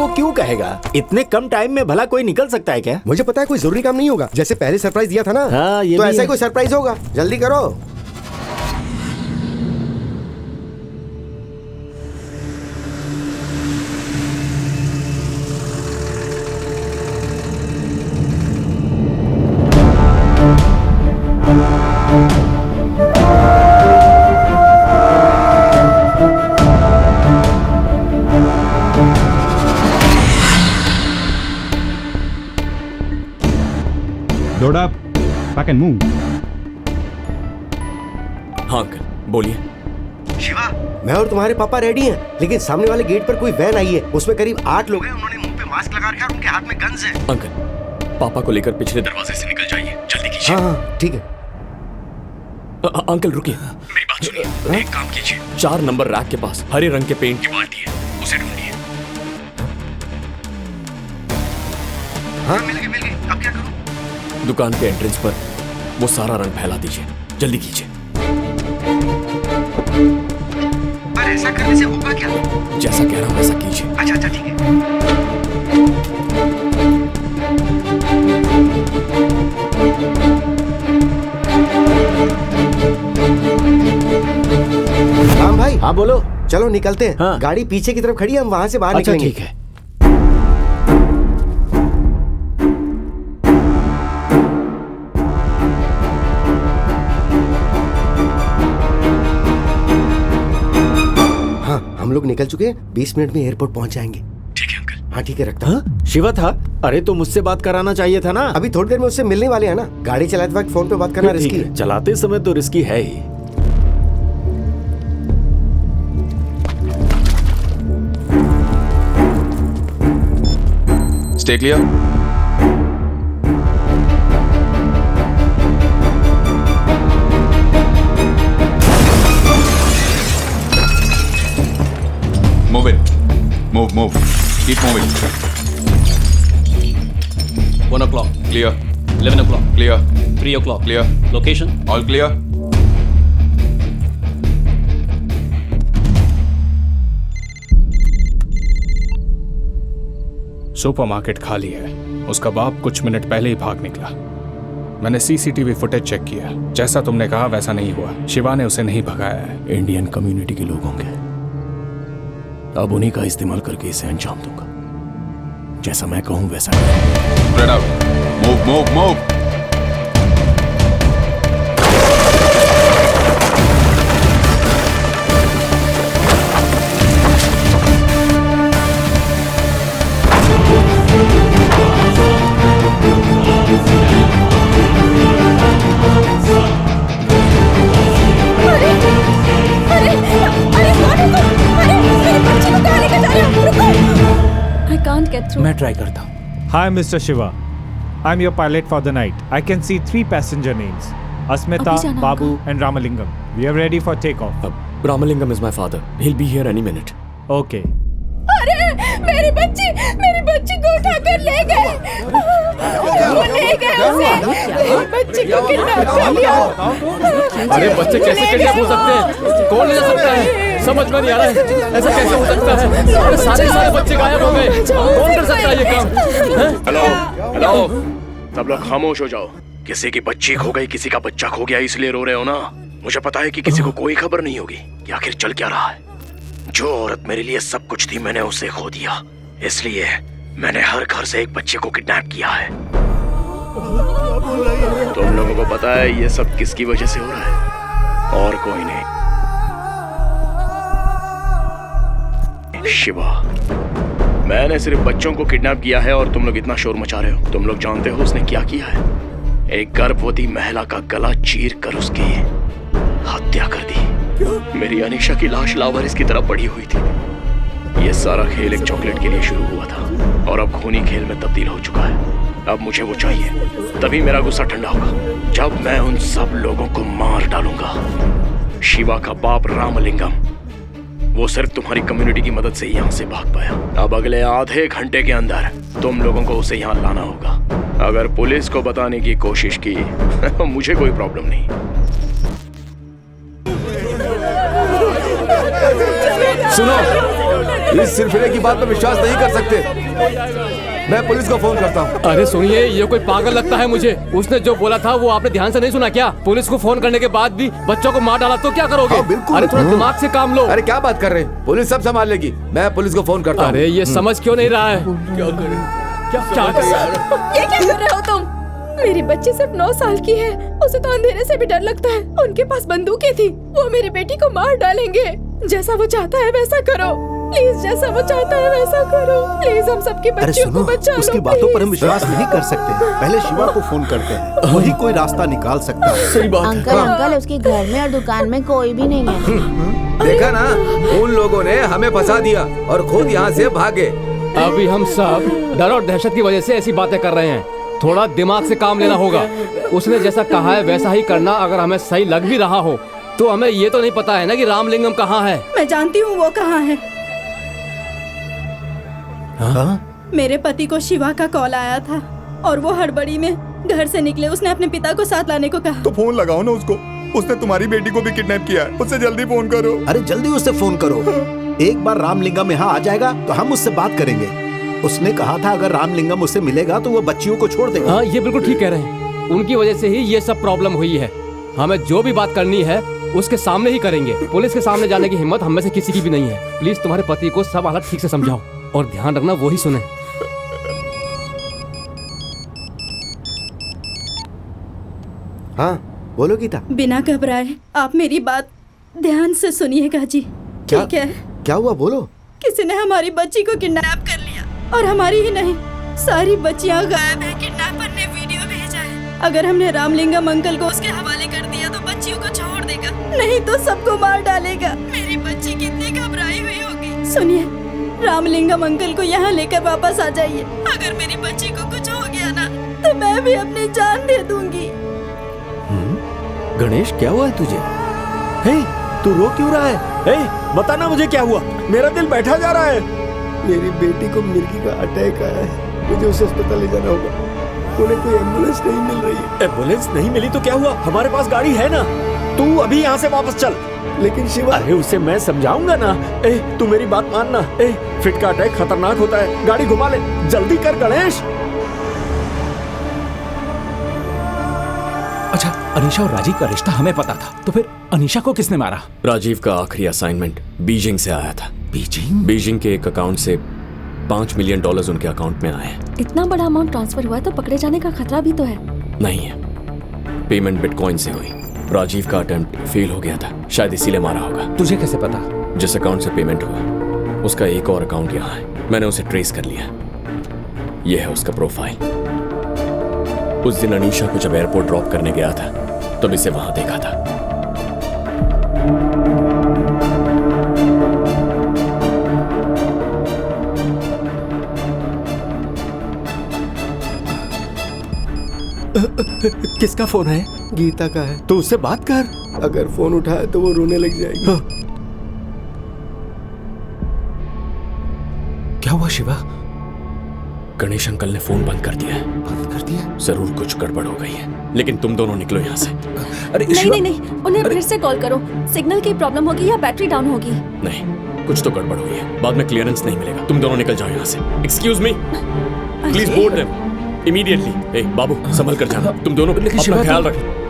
को क्यों कहेगा? इतने कम टाइम में भला कोई निकल सकता है क्या? मुझे पता है कोई जरूरी काम नहीं होगा, जैसे पहले सरप्राइज दिया था ना। हाँ, ये तो भी ऐसा है। ही कोई सरप्राइज होगा, जल्दी करो। Load up, pack and move. हाँ अंकल, बोलिए। शिवा, मैं और तुम्हारे पापा रेडी हैं, लेकिन सामने वाले गेट पर कोई वैन आई है, उसमें करीब 8 लोग हैं, उन्होंने मुंह पे मास्क लगा रखा है और उनके हाथ में गन्स हैं। अंकल, पापा को लेकर पिछले दरवाजे से निकल जाइए, जल्दी कीजिए। हाँ ठीक है। अंकल रुकिए, मेरी बात सुनिए। एक काम कीजिए, 4 नंबर रैक के पास हरे रंग के पेंट की बाल्टी है, उसे ढूंढिए। हाँ मिल गई। अब क्या करूं? दुकान के एंट्रेंस पर वो सारा रंग फैला दीजिए, जल्दी कीजिए। पर ऐसा करने से होगा क्या? जैसा कह रहा हूँ वैसा कीजिए। अच्छा ठीक है। राम भाई। हाँ बोलो। चलो निकलते हैं। हाँ। गाड़ी पीछे की तरफ खड़ी है, हम वहां से बाहर अच्छा निकलेंगे। ठीक है। हम लोग निकल चुके हैं, 20 मिनट में एयरपोर्ट पहुंच जाएंगे। ठीक है अंकल। हाँ ठीक है, रखता हूँ। हाँ? शिवा था? अरे तो मुझसे बात कराना चाहिए था ना। अभी थोड़ी देर में उससे मिलने वाले हैं ना। गाड़ी चलाते वक्त फोन पे बात करना ठीक रिस्की है, चलाते समय तो रिस्की है ही। Stay clear. Move it. Move. Keep moving. 1 o'clock, Clear. 11 o'clock, Clear. 3 o'clock. Clear. Location? All clear. Supermarket खाली है। उसका बाप कुछ मिनट पहले ही भाग निकला। मैंने सीसीटीवी फुटेज चेक किया, जैसा तुमने कहा वैसा नहीं हुआ। शिवा ने उसे नहीं भगाया है। इंडियन कम्युनिटी के लोग होंगे, अब उन्हीं का इस्तेमाल करके इसे अंजाम दूंगा। जैसा मैं कहूं वैसा करें। Spread out. Move. मैं ट्राई करता हूँ। Hi, Mr. Shiva. I'm your pilot for the night. I can see 3 passenger names: Asmita, Babu, and Ramalingam. We are ready for takeoff. Ramalingam is my father. He'll be here any minute. Okay. अरे मेरी बच्ची को उठाकर ले गए। वो ले गए उसे। मेरी बच्ची को किडनैप कर लिया। अरे बच्चे कैसे किडनैप हो सकते हैं? कौन ले जा सकता है? समझ में नहीं आ रहा है, ऐसा कैसे हो सकता है? अरे सारे बच्चे गायब हो गए। कौन कर सकता है ये काम? हेलो, सब लोग खामोश हो जाओ। किसी की बच्ची खो गई, किसी का बच्चा खो गया, इसलिए रो रहे हो ना? मुझे पता है कि किसी को कोई खबर नहीं होगी कि आखिर चल क्या रहा है। जो औरत मेरे लिए सब कुछ थी, मैंने उसे खो दिया। इसलिए मैंने हर घर से एक बच्चे को किडनैप किया है। तुम लोगों को पता है ये सब किसकी वजह से हो रहा है? और कोई नहीं, शिवा। मैंने सिर्फ बच्चों को किडनैप किया है और तुम लोग इतना शोर मचा रहे हो। तुम लोग जानते हो उसने क्या किया है? एक गर्भवती महिला का गला चीर कर उसकी हत्या कर दी। मेरी अनीशा की लाश लावारिस की तरह पड़ी हुई थी। ये सारा खेल एक चॉकलेट के लिए शुरू हुआ था और अब खूनी खेल में तब्दील हो चुका है। अब मुझे वो चाहिए, तभी मेरा गुस्सा ठंडा होगा, जब मैं उन सब लोगों को मार डालूंगा। शिवा का बाप रामलिंगम, वो सिर्फ तुम्हारी कम्युनिटी की मदद से ही यहाँ से भाग पाया। अब अगले आधे घंटे के अंदर तुम लोगों को उसे यहाँ लाना होगा। अगर पुलिस को बताने की कोशिश की मुझे कोई प्रॉब्लम नहीं। सुनो, इस सिरफिरे की बात पर विश्वास नहीं कर सकते। मैं पुलिस को फोन करता हूँ। अरे सुनिए, ये कोई पागल लगता है मुझे। उसने जो बोला था वो आपने ध्यान से नहीं सुना क्या? पुलिस को फोन करने के बाद भी बच्चों को मार डाला तो क्या करोगे? हाँ, बिल्कुल। अरे थोड़ा दिमाग से काम लो। अरे क्या बात कर रहे हैं, पुलिस सब संभाल लेगी। मैं पुलिस को फोन करता हूँ। अरे ये समझ क्यों नहीं रहा है? क्या करें? क्या कर ये क्या कर रहे हो तुम? मेरी बच्ची सिर्फ 9 साल की है, उसे तो अंधेरे से भी डर लगता है। उनके पास बंदूकें थी, वो मेरी बेटी को मार डालेंगे। जैसा वो चाहता है वैसा करो प्लीज, जैसा वो चाहता है वैसा करो प्लीज, हम सबकी बच्चियों को बचा लो। उसकी बातों पर हम विश्वास नहीं कर सकते। पहले शिवा को फोन करते हैं, वही कोई रास्ता निकाल सकता है। सही बात है। अंकल उसके घर में और दुकान में कोई भी नहीं है। देखा ना, उन लोगों ने हमें फंसा दिया और खुद यहाँ से भागे। अभी हम सब डर और दहशत की वजह से ऐसी बातें कर रहे हैं। थोड़ा दिमाग से काम लेना होगा। उसने जैसा कहा है वैसा ही करना। अगर हमें सही लग भी रहा हो तो हमें ये तो नहीं पता है ना कि रामलिंगम कहाँ है। मैं जानती हूँ वो कहाँ है। हाँ? मेरे पति को शिवा का कॉल आया था और वो हड़बड़ी में घर से निकले। उसने अपने पिता को साथ लाने को कहा। तो फोन लगाओ ना उसको, उसने तुम्हारी बेटी को भी किडनैप किया है। उससे जल्दी फोन करो। अरे जल्दी उससे फोन करो। एक बार रामलिंगम यहाँ आ जाएगा तो हम उससे बात करेंगे। उसने कहा था अगर रामलिंगम उससे मिलेगा तो वो बच्चियों को छोड़ देगा। हाँ, ये बिल्कुल ठीक कह रहे हैं। उनकी वजह से ही ये सब प्रॉब्लम हुई है। हमें जो भी बात करनी है उसके सामने ही करेंगे। पुलिस के सामने जाने की हिम्मत हम में से किसी की भी नहीं है। प्लीज तुम्हारे पति को सब हालत ठीक से समझाओ और ध्यान रखना वो ही सुने। हाँ बोलो गीता। बिना घबराए आप मेरी बात ध्यान से सुनिएगा जी। ठीक है? क्या हुआ बोलो। किसी ने हमारी बच्ची को किडनैप कर लिया और हमारी ही नहीं, सारी बच्चियां गायब है। किडनैपर ने वीडियो भेजा है। अगर हमने रामलिंगम अंकल को उसके हवाले कर दिया तो बच्चियों को छोड़ देगा, नहीं तो सबको मार डालेगा। मेरी बच्ची कितनी घबराई हुई होगी। सुनिए, रामलिंगम अंकल को यहाँ लेकर वापस आ जाइए। अगर मेरी बच्ची को कुछ हो गया ना तो मैं भी अपनी जान दे दूंगी। गणेश क्या हुआ है तुझे? हे, तू रो क्यों रहा है? हे, बता ना मुझे क्या हुआ, मेरा दिल बैठा जा रहा है। मेरी बेटी को मिर्गी का अटैक आया है, मुझे उसे अस्पताल ले जाना होगा। उन्हें कोई एम्बुलेंस नहीं मिल रही है। एम्बुलेंस नहीं मिली तो क्या हुआ, हमारे पास गाड़ी है ना। तू अभी यहाँ से वापस चल। लेकिन शिवा, अरे उसे मैं समझाऊंगा ना। तू मेरी बात मानना। फिट का अटैक खतरनाक होता है, गाड़ी घुमा ले, जल्दी कर गणेश। अच्छा, अनीशा और राजीव का रिश्ता हमें पता था, तो फिर अनीशा को किसने मारा? राजीव का आखिरी असाइनमेंट बीजिंग से आया था। बीजिंग के एक अकाउंट से $5 मिलियन उनके अकाउंट में आए हैं। इतना बड़ा अमाउंट ट्रांसफर हुआ तो पकड़े जाने का खतरा भी तो है। नहीं है, पेमेंट बिटकॉइन से हुई। राजीव का अटेम्प्ट फेल हो गया था, शायद इसीलिए मारा होगा। तुझे कैसे पता? जिस अकाउंट से पेमेंट हुआ उसका एक और अकाउंट यहाँ है, मैंने उसे ट्रेस कर लिया। यह है उसका प्रोफाइल। उस दिन अनीशा को जब एयरपोर्ट ड्रॉप करने गया था तब इसे वहां देखा था। किसका फोन है? गीता का है। तो उससे बात कर। अगर फोन उठाए तो वो रोने लग जाएगी। क्या हुआ शिवा? गणेश अंकल ने फोन बंद कर दिया है। बंद कर दिया? जरूर कुछ गड़बड़ हो गई है, लेकिन तुम दोनों निकलो यहाँ से। अरे नहीं, उन्हें फिर से कॉल करो। सिग्नल की प्रॉब्लम होगी या बैटरी डाउन होगी। नहीं, कुछ तो गड़बड़ हुई है, बाद में क्लियरेंस नहीं मिलेगा। तुम दोनों निकल जाओ यहाँ से। Excuse me, please board them immediately. बाबू संभल कर जाना, तुम दोनों अपना ख्याल रखना।